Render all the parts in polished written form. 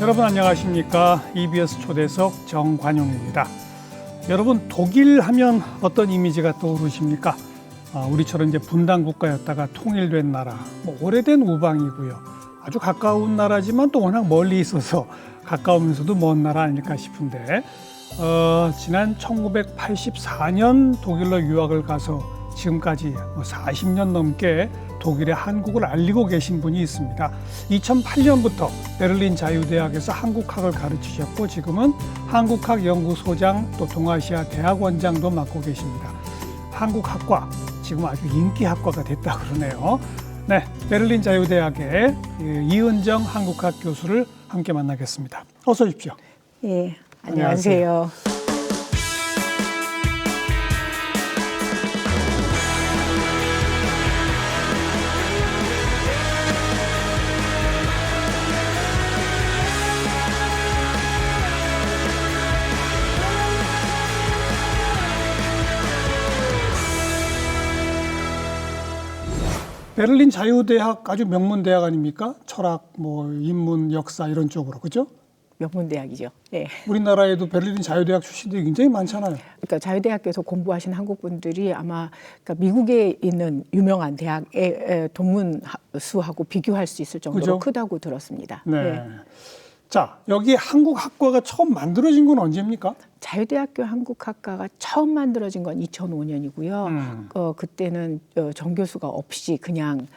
여러분 안녕하십니까? EBS 초대석 정관용입니다. 여러분 독일 하면 어떤 이미지가 떠오르십니까? 우리처럼 이제 분단 국가였다가 통일된 나라, 오래된 우방이고요. 아주 가까운 나라지만 또 워낙 멀리 있어서 가까우면서도 먼 나라 아닐까 싶은데 지난 1984년 독일로 유학을 가서 지금까지 40년 넘게 독일의 한국을 알리고 계신 분이 있습니다. 2008년부터 베를린 자유대학에서 한국학을 가르치셨고 지금은 한국학 연구소장 또 동아시아 대학원장도 맡고 계십니다. 한국학과, 지금 아주 인기 학과가 됐다 그러네요. 네, 베를린 자유대학의 이은정 한국학 교수를 함께 만나겠습니다. 어서 오십시오. 예, 안녕하세요. 베를린 자유대학 아주 명문대학 아닙니까? 철학, 인문, 역사 이런 쪽으로, 그죠? 명문대학이죠. 예. 우리나라에도 베를린 자유대학 출신들이 굉장히 많잖아요. 그러니까 자유대학교에서 공부하신 한국분들이 아마 그러니까 미국에 있는 유명한 대학의 동문 수하고 비교할 수 있을 정도로 그죠? 크다고 들었습니다. 네. 예. 자, 여기 한국학과가 처음 만들어진 건 언제입니까? 자유대학교 한국학과가 처음 만들어진 건 2005년이고요. 그때는 정교수가 없이 그냥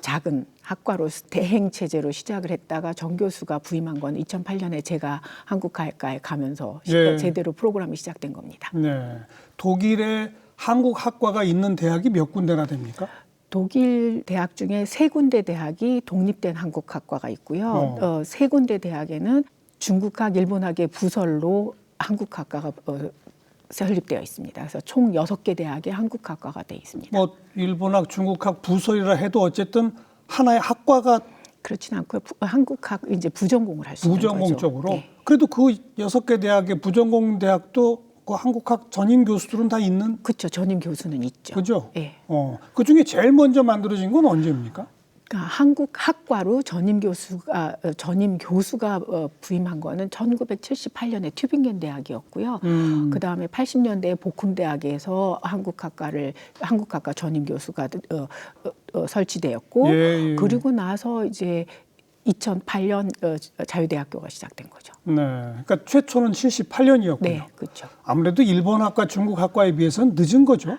작은 학과로 대행 체제로 시작을 했다가 정교수가 부임한 건 2008년에 제가 한국학과에 가면서 예. 제대로 프로그램이 시작된 겁니다. 네. 독일에 한국학과가 있는 대학이 몇 군데나 됩니까? 독일 대학 중에 3군데 대학이 독립된 한국학과가 있고요. 3군데 대학에는 중국학, 일본학의 부설로 한국학과가 설립되어 있습니다. 그래서 총 6개 대학에 한국학과가 되어 있습니다. 일본학, 중국학 부설이라 해도 어쨌든 하나의 학과가 그렇진 않고요. 한국학 이제 부전공을 할 수 있는 거죠. 부전공 쪽으로. 네. 그래도 그 6개 대학의 부전공 대학도 그 한국학 전임 교수들은 다 있는. 그렇죠. 전임 교수는 있죠. 그죠? 네. 그 중에 제일 먼저 만들어진 건 언제입니까? 그러니까 한국학과로 전임 교수가 부임한 거는 1978년에 튜빙겐 대학이었고요. 그 다음에 80년대에 보쿰대학에서 한국학과 전임 교수가 설치되었고, 예. 그리고 나서 이제 2008년 자유대학교가 시작된 거죠. 네, 그러니까 최초는 78년이었군요. 네, 그렇죠. 아무래도 일본학과, 중국학과에 비해서는 늦은 거죠.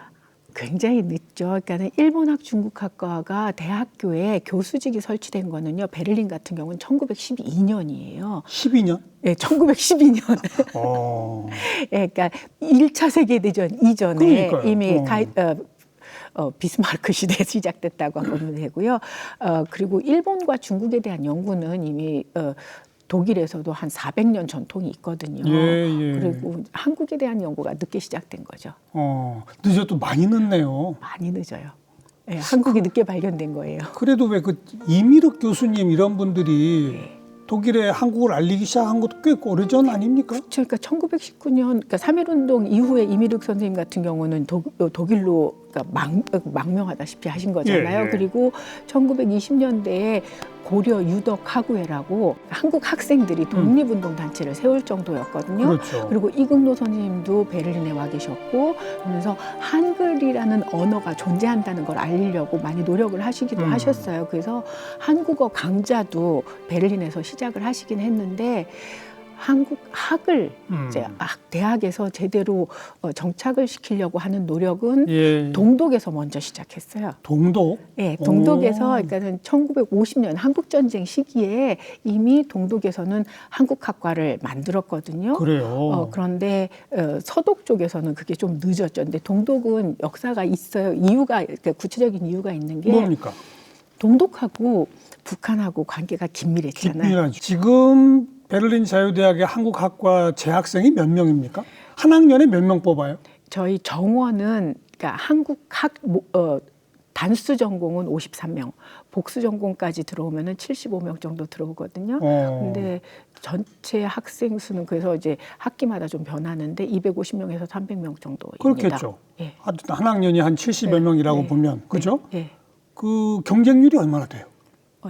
굉장히 늦죠. 그러니까 일본학 중국학과가 대학교에 교수직이 설치된 거는요. 베를린 같은 경우는 1912년이에요. 12년? 네, 1912년. 네, 그러니까 1차 세계대전 이전에 그러니까요. 이미 비스마르크 시대에 시작됐다고 보면 되고요. 그리고 일본과 중국에 대한 연구는 이미 독일에서도 한 400년 전통이 있거든요. 예. 그리고 한국에 대한 연구가 늦게 시작된 거죠. 늦어도 많이 늦네요. 많이 늦어요. 네, 한국이 늦게 발견된 거예요. 그래도 왜 그 이미륵 교수님 이런 분들이 네. 독일에 한국을 알리기 시작한 것도 꽤 오래전 아닙니까? 그렇죠. 그러니까 1919년, 그러니까 3.1운동 이후에 이미륵 선생님 같은 경우는 독일로 그러니까 망명하다시피 하신 거잖아요. 예. 그리고 1920년대에 고려 유덕 학우회라고 한국 학생들이 독립운동 단체를 세울 정도였거든요. 그렇죠. 그리고 이금노 선생님도 베를린에 와 계셨고, 그러면서 한글이라는 언어가 존재한다는 걸 알리려고 많이 노력을 하시기도 하셨어요. 그래서 한국어 강좌도 베를린에서 시작을 하시긴 했는데, 한국학을 이제 대학에서 제대로 정착을 시키려고 하는 노력은 동독에서 먼저 시작했어요. 동독? 네, 동독에서 그러니까는 1950년 한국전쟁 시기에 이미 동독에서는 한국학과를 만들었거든요. 그래요. 그런데 서독 쪽에서는 그게 좀 늦었죠. 근데 동독은 역사가 있어요. 그러니까 구체적인 이유가 있는 게 뭡니까? 동독하고 북한하고 관계가 긴밀했잖아요. 긴밀하죠. 지금 베를린 자유대학의 한국학과 재학생이 몇 명입니까? 한 학년에 몇 명 뽑아요? 저희 정원은 그러니까 한국학 단수 전공은 53명, 복수 전공까지 들어오면은 75명 정도 들어오거든요. 근데 전체 학생 수는 그래서 이제 학기마다 좀 변하는데 250명에서 300명 정도입니다. 그렇겠죠. 예. 한 학년이 한 70여 명이라고 보면, 그죠? 예. 그 경쟁률이 얼마나 돼요?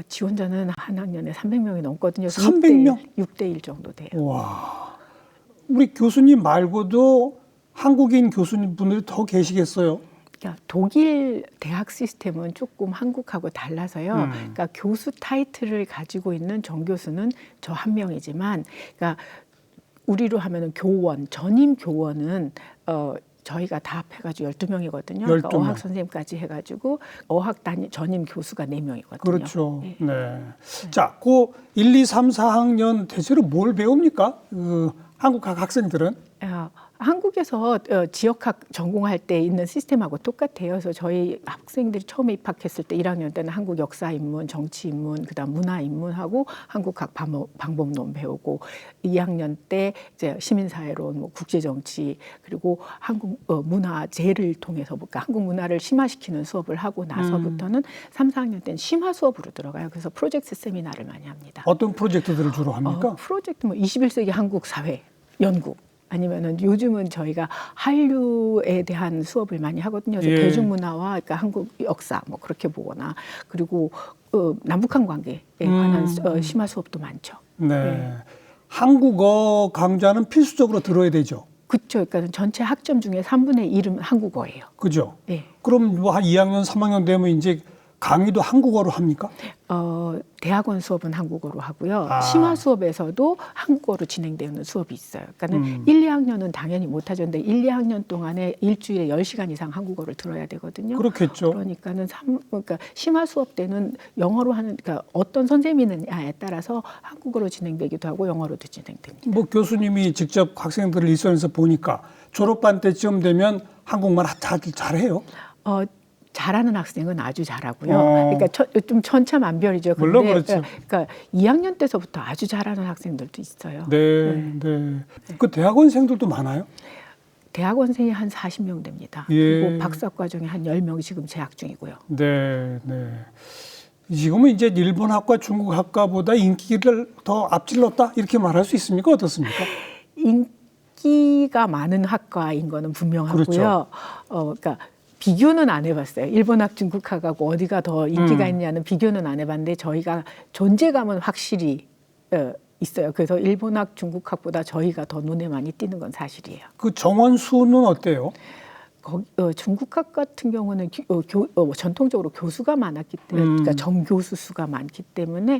지원자는 한 학년에 300명이 넘거든요. 300명? 6대 1 정도 돼요. 와, 우리 교수님 말고도 한국인 교수님분들이 더 계시겠어요? 그러니까 독일 대학 시스템은 조금 한국하고 달라서요. 그러니까 교수 타이틀을 가지고 있는 정교수는 저 한 명이지만, 그러니까 우리로 하면은 교원, 전임 교원은 저희가 다 합해가지고 12명이거든요. 그러니까 12명. 어학 선생님까지 해가지고 어학 단임 전임 교수가 4명이거든요. 그렇죠. 네. 자, 그 1, 2, 3, 4학년 대체로 뭘 배웁니까? 한국학 학생들은? 한국에서 지역학 전공할 때 있는 시스템하고 똑같아요. 그래서 저희 학생들이 처음에 입학했을 때 1학년 때는 한국 역사 인문, 정치 인문, 그다음 문화 인문하고 한국학 방법론 배우고 2학년 때 이제 시민사회론, 뭐 국제 정치 그리고 한국 문화재를 통해서 그러니까 한국 문화를 심화시키는 수업을 하고 나서부터는 3, 4학년 때는 심화 수업으로 들어가요. 그래서 프로젝트 세미나를 많이 합니다. 어떤 프로젝트들을 주로 합니까? 프로젝트 뭐 21세기 한국 사회 연구 아니면은 요즘은 저희가 한류에 대한 수업을 많이 하거든요. 그래서 예. 대중문화와 그러니까 한국 역사 뭐 그렇게 보거나 그리고 남북한 관계에 관한 심화 수업도 많죠. 네. 한국어 강좌는 필수적으로 들어야 되죠. 그렇죠. 그러니까 전체 학점 중에 3분의 1은 한국어예요. 그죠? 네. 그럼 뭐 한 2학년, 3학년 되면 이제 강의도 한국어로 합니까? 대학원 수업은 한국어로 하고요. 아. 심화 수업에서도 한국어로 진행되는 수업이 있어요. 그러니까는 1, 2학년은 당연히 못하죠. 근데 1, 2학년 동안에 일주일에 10시간 이상 한국어를 들어야 되거든요. 그렇겠죠. 그러니까는 그러니까 심화 수업 때는 영어로 하는 그러니까 어떤 선생님이냐에 따라서 한국어로 진행되기도 하고 영어로도 진행됩니다. 뭐 교수님이 직접 학생들을 일선에서 보니까 졸업반 때쯤 되면 한국말 다들 잘해요. 잘하는 학생은 아주 잘하고요. 그러니까 좀 천차만별이죠. 근데, 물론 그렇죠. 그러니까 2학년 때서부터 아주 잘하는 학생들도 있어요. 네, 네. 그 대학원생들도 많아요? 대학원생이 한 40명 됩니다. 예. 그리고 박사과정에 한 10명이 지금 재학 중이고요. 네, 네. 지금은 이제 일본학과 중국학과보다 인기를 더 앞질렀다 이렇게 말할 수 있습니까? 어떻습니까? 인기가 많은 학과인 거는 분명하고요. 그렇죠. 그러니까 비교는 안 해봤어요. 일본학, 중국학하고 어디가 더 인기가 있냐는 비교는 안 해봤는데 저희가 존재감은 확실히 있어요. 그래서 일본학, 중국학보다 저희가 더 눈에 많이 띄는 건 사실이에요. 그 정원 수는 어때요? 중국학 같은 경우는 전통적으로 교수가 많았기 때문에 그러니까 정교수 수가 많기 때문에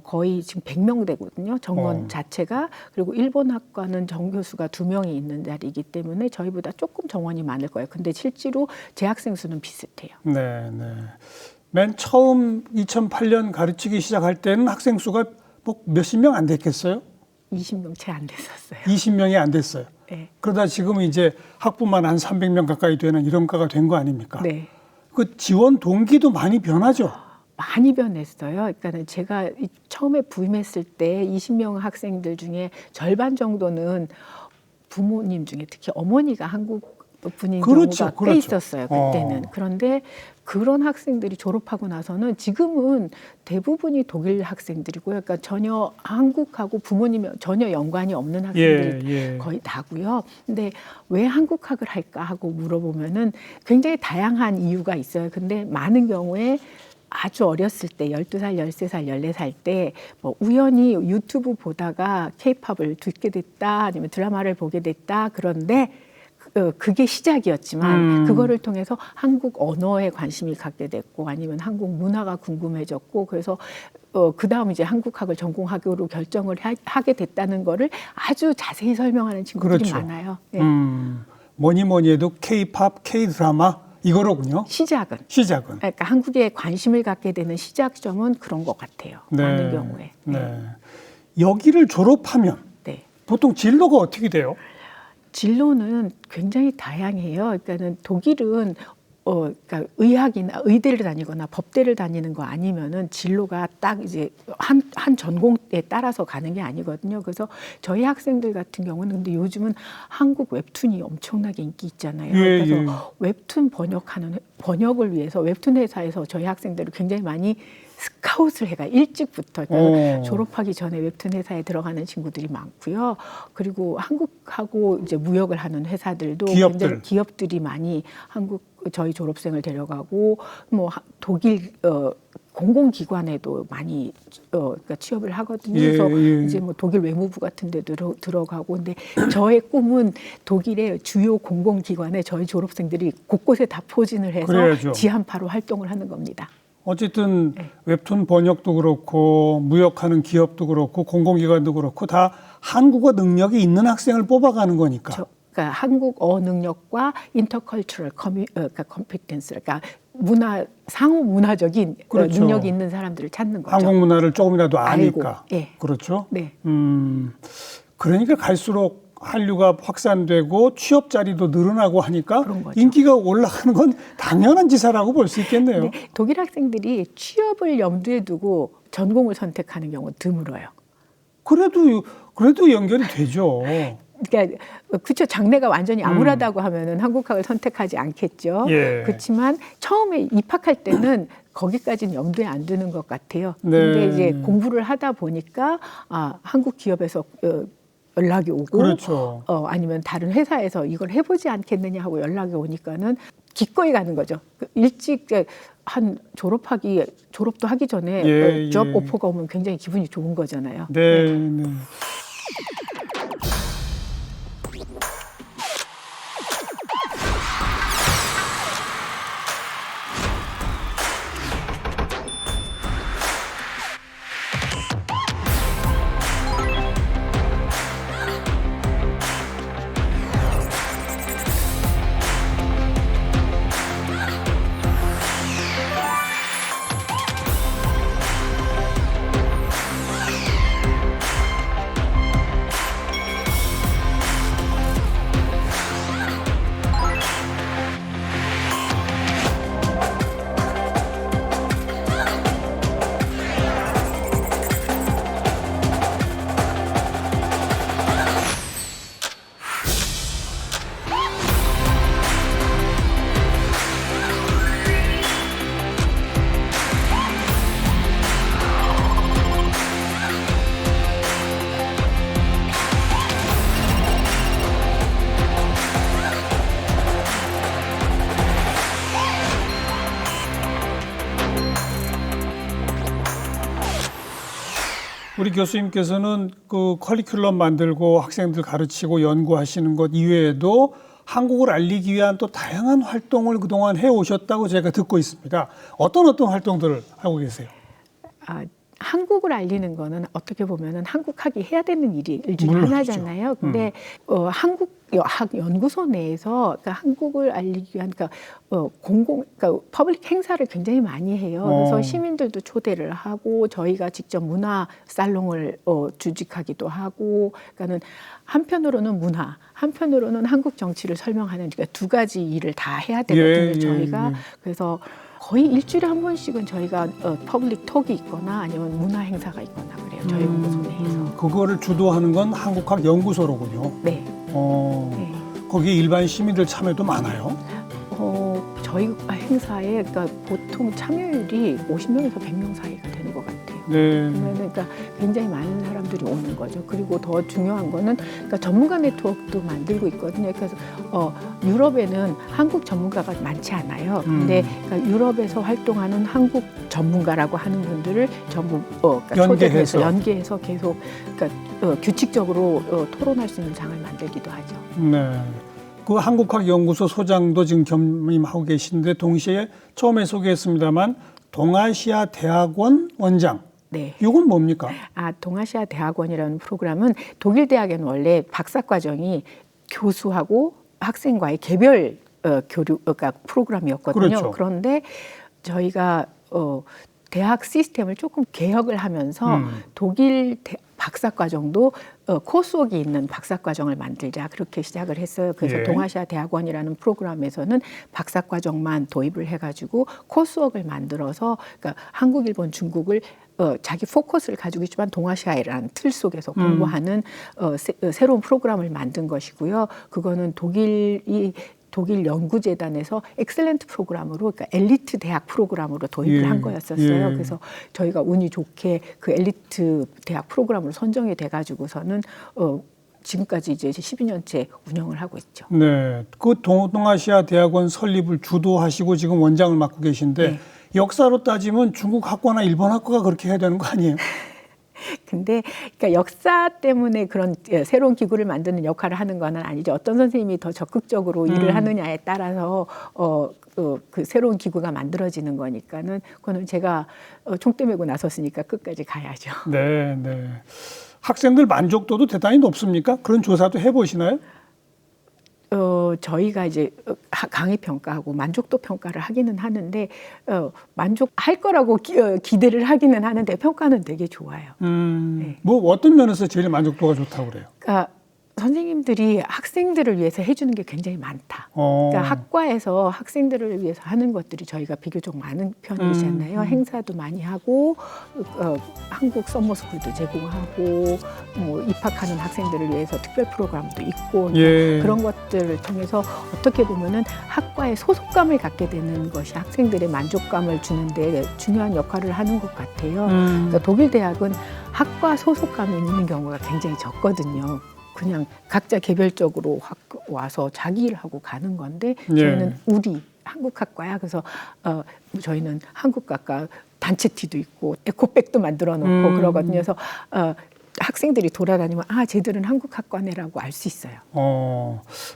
거의 지금 100명 되거든요. 정원 자체가. 그리고 일본학과는 정교수가 2명이 있는 자리이기 때문에 저희보다 조금 정원이 많을 거예요. 근데 실제로 재학생 수는 비슷해요. 네, 네. 맨 처음 2008년 가르치기 시작할 때는 학생 수가 뭐 몇십 명 안 됐겠어요? 20명 채 안 됐었어요. 20명이 안 됐어요. 네. 그러다 지금은 이제 학부만 한 300명 가까이 되는 이런 과가 된 거 아닙니까? 네. 그 지원 동기도 많이 변하죠. 많이 변했어요. 그러니까 제가 처음에 부임했을 때 20명 학생들 중에 절반 정도는 부모님 중에 특히 어머니가 한국 분인 그렇죠, 경우가 꽤 있었어요. 그때는. 그런데 그런 학생들이 졸업하고 나서는 지금은 대부분이 독일 학생들이고요. 그러니까 전혀 한국하고 부모님이 전혀 연관이 없는 학생들이 거의 다고요. 근데 왜 한국학을 할까 하고 물어보면은 굉장히 다양한 이유가 있어요. 근데 많은 경우에 아주 어렸을 때 12살, 13살, 14살 때 뭐 우연히 유튜브 보다가 케이팝을 듣게 됐다 아니면 드라마를 보게 됐다. 그런데 그게 시작이었지만 그거를 통해서 한국 언어에 관심이 갖게 됐고 아니면 한국 문화가 궁금해졌고 그래서 그다음 이제 한국학을 전공하기로 결정을 하게 됐다는 거를 아주 자세히 설명하는 친구들이 그렇죠. 많아요. 네. 뭐니 해도 K-팝, K-드라마 이거로군요. 시작은. 그러니까 한국에 관심을 갖게 되는 시작점은 그런 것 같아요. 네. 많은 경우에. 네. 여기를 졸업하면 네. 보통 진로가 어떻게 돼요? 진로는 굉장히 다양해요. 그러니까는 독일은 그러니까 의학이나 의대를 다니거나 법대를 다니는 거 아니면은 진로가 딱 이제 한 전공에 따라서 가는 게 아니거든요. 그래서 저희 학생들 같은 경우는 근데 요즘은 한국 웹툰이 엄청나게 인기 있잖아요. 그래서 웹툰 번역을 위해서 웹툰 회사에서 저희 학생들을 굉장히 많이 스카웃을 해가 일찍부터 그러니까 졸업하기 전에 웹툰 회사에 들어가는 친구들이 많고요. 그리고 한국하고 이제 무역을 하는 회사들도 굉장히 기업들이 많이 한국 저희 졸업생을 데려가고 뭐 독일 공공기관에도 많이 그러니까 취업을 하거든요. 예, 그래서 예. 이제 뭐 독일 외무부 같은 데 들어가고 근데 저의 꿈은 독일의 주요 공공기관에 저희 졸업생들이 곳곳에 다 포진을 해서 그래야죠. 지한파로 활동을 하는 겁니다. 어쨌든 웹툰 번역도 그렇고 무역하는 기업도 그렇고 공공기관도 그렇고 다 한국어 능력이 있는 학생을 뽑아가는 거니까. 그러니까 한국어 능력과 인터컬처럴 그러니까 컴피텐스, 그러니까 상호 문화적인 그렇죠. 능력이 있는 사람들을 찾는 거죠. 한국 문화를 조금이라도 아니까. 알고, 예. 그렇죠. 네. 그러니까 갈수록 한류가 확산되고 취업 자리도 늘어나고 하니까 그런 거죠. 인기가 올라가는 건 당연한 지사라고 볼 수 있겠네요. 근데 독일 학생들이 취업을 염두에 두고 전공을 선택하는 경우 드물어요. 그래도 연결이 되죠. 그러니까 그쵸, 장래가 완전히 암울하다고 하면은 한국학을 선택하지 않겠죠. 예. 그렇지만 처음에 입학할 때는 거기까지는 염두에 안 두는 것 같아요. 네. 근데 이제 공부를 하다 보니까 한국 기업에서 연락이 오고 그렇죠. 아니면 다른 회사에서 이걸 해보지 않겠느냐 하고 연락이 오니까는 기꺼이 가는 거죠. 일찍 한 졸업도 하기 전에 예, 잡 예. 오퍼가 오면 굉장히 기분이 좋은 거잖아요. 네. 네. 우리 교수님께서는 그 커리큘럼 만들고 학생들 가르치고 연구하시는 것 이외에도 한국을 알리기 위한 또 다양한 활동을 그동안 해오셨다고 제가 듣고 있습니다. 어떤 활동들을 하고 계세요? 한국을 알리는 거는 어떻게 보면은 한국학이 해야 되는 일 중에 물론이죠. 하나잖아요. 근데 한국학 연구소 내에서 그러니까 한국을 알리기 위한 그러니까 그러니까 퍼블릭 행사를 굉장히 많이 해요. 그래서 시민들도 초대를 하고 저희가 직접 문화 살롱을 주직하기도 하고, 그러니까는 한편으로는 문화, 한편으로는 한국 정치를 설명하는 그러니까 두 가지 일을 다 해야 되거든요. 저희가 그래서 거의 일주일에 한 번씩은 저희가 퍼블릭 톡이 있거나 아니면 문화 행사가 있거나 그래요. 저희 연구소 내에서. 그거를 주도하는 건 한국학 연구소로군요. 네. 네. 거기에 일반 시민들 참여도 많아요? 저희 행사에 그러니까 보통 참여율이 50명에서 100명 사이가 되는 것 같아요. 네. 그러면 그러니까 굉장히 많은 사람들이 오는 거죠. 그리고 더 중요한 거는 그러니까 전문가 네트워크도 만들고 있거든요. 그래서 유럽에는 한국 전문가가 많지 않아요. 근데 그러니까 유럽에서 활동하는 한국 전문가라고 하는 분들을 전부 그러니까 초대해서 연계해서 계속 그러니까 규칙적으로 토론할 수 있는 장을 만들기도 하죠. 네. 그 한국학연구소 소장도 지금 겸임하고 계신데 동시에 처음에 소개했습니다만 동아시아 대학원 원장. 네. 이건 뭡니까? 동아시아 대학원이라는 프로그램은 독일 대학에는 원래 박사과정이 교수하고 학생과의 개별 교류 그러니까 프로그램이었거든요. 그렇죠. 그런데 저희가 대학 시스템을 조금 개혁을 하면서 독일 박사과정도 코스웍이 있는 박사과정을 만들자 그렇게 시작을 했어요. 그래서 동아시아 대학원이라는 프로그램에서는 박사과정만 도입을 해가지고 코스웍을 만들어서 그러니까 한국, 일본, 중국을 자기 포커스를 가지고 있지만 동아시아라는 틀 속에서 공부하는 새로운 프로그램을 만든 것이고요. 그거는 독일 연구재단에서 엑셀런트 프로그램으로 그러니까 엘리트 대학 프로그램으로 도입을 한 거였었어요. 그래서 저희가 운이 좋게 그 엘리트 대학 프로그램으로 선정이 돼가지고서는 지금까지 이제 12년째 운영을 하고 있죠. 네, 그 동아시아 대학원 설립을 주도하시고 지금 원장을 맡고 계신데 역사로 따지면 중국 학과나 일본 학과가 그렇게 해야 되는 거 아니에요? 근데 그러니까 역사 때문에 그런 새로운 기구를 만드는 역할을 하는 건 아니죠. 어떤 선생님이 더 적극적으로 일을 하느냐에 따라서 그 새로운 기구가 만들어지는 거니까는 그거는 제가 총대 메고 나섰으니까 끝까지 가야죠. 네, 네. 학생들 만족도도 대단히 높습니까? 그런 조사도 해보시나요? 저희가 이제 강의 평가하고 만족도 평가를 하기는 하는데 만족할 거라고 기대를 하기는 하는데 평가는 되게 좋아요. 네. 뭐 어떤 면에서 제일 만족도가 좋다고 그래요? 그러니까 선생님들이 학생들을 위해서 해주는 게 굉장히 많다. 그러니까 학과에서 학생들을 위해서 하는 것들이 저희가 비교적 많은 편이잖아요. 행사도 많이 하고 한국 서머스쿨도 제공하고 뭐 입학하는 학생들을 위해서 특별 프로그램도 있고 예. 그런 것들을 통해서 어떻게 보면은 학과에 소속감을 갖게 되는 것이 학생들의 만족감을 주는데 중요한 역할을 하는 것 같아요. 그러니까 독일 대학은 학과 소속감이 있는 경우가 굉장히 적거든요. 그냥 각자 개별적으로 와서 자기 일하고 가는 건데 저희는 우리 한국학과야. 그래서 저희는 한국학과 단체티도 있고 에코백도 만들어 놓고 그러거든요. 그래서 학생들이 돌아다니면 쟤들은 한국학과네라고 알 수 있어요.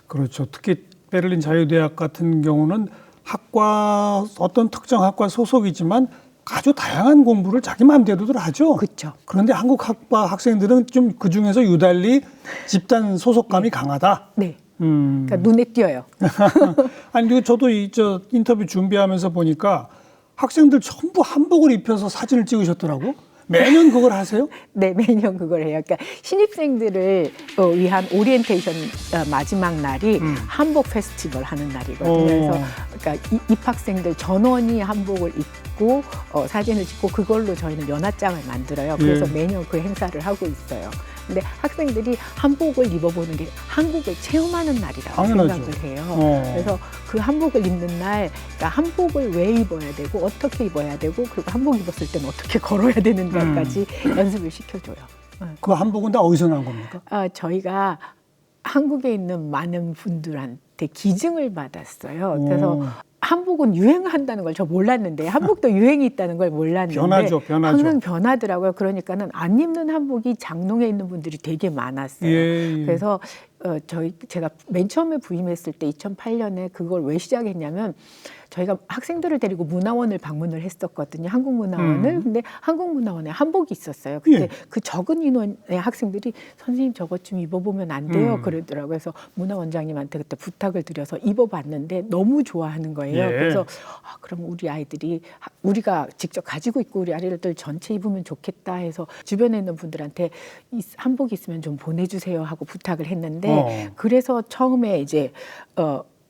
그렇죠. 특히 베를린 자유대학 같은 경우는 학과 어떤 특정 학과 소속이지만 아주 다양한 공부를 자기 마음대로들 하죠. 그렇죠. 그런데 한국 학과 학생들은 좀 그 중에서 유달리 집단 소속감이 강하다. 네. 그러니까 눈에 띄어요. 아니 그리고 저도 저 인터뷰 준비하면서 보니까 학생들 전부 한복을 입혀서 사진을 찍으셨더라고. 매년 그걸 하세요? 네, 매년 그걸 해요. 그러니까 신입생들을 위한 오리엔테이션 마지막 날이 한복 페스티벌 하는 날이거든요. 그래서 그러니까 입학생들 전원이 한복을 입고 사진을 찍고 그걸로 저희는 연합장을 만들어요. 그래서 매년 그 행사를 하고 있어요. 근데 학생들이 한복을 입어보는 게 한국을 체험하는 날이라고 당연하죠. 생각을 해요. 그래서 그 한복을 입는 날, 그러니까 한복을 왜 입어야 되고 어떻게 입어야 되고 그리고 한복 입었을 때는 어떻게 걸어야 되는지까지 연습을 시켜줘요. 그 한복은 다 어디서 난 겁니까? 저희가 한국에 있는 많은 분들한테 기증을 받았어요. 그래서 한복은 유행한다는 걸 저 몰랐는데 한복도 유행이 있다는 걸 몰랐는데 변하죠. 항상 변하더라고요. 그러니까는 안 입는 한복이 장롱에 있는 분들이 되게 많았어요. 그래서 제가 맨 처음에 부임했을 때 2008년에 그걸 왜 시작했냐면 저희가 학생들을 데리고 문화원을 방문을 했었거든요. 한국문화원을. 근데 한국문화원에 한복이 있었어요. 근데 그 적은 인원의 학생들이 선생님 저것 좀 입어보면 안 돼요? 그러더라고요. 그래서 문화원장님한테 그때 부탁을 드려서 입어봤는데 너무 좋아하는 거예요. 그래서 그럼 우리 아이들이 우리가 직접 가지고 있고 우리 아이들 전체 입으면 좋겠다 해서 주변에 있는 분들한테 한복 있으면 좀 보내주세요 하고 부탁을 했는데 그래서 처음에 이제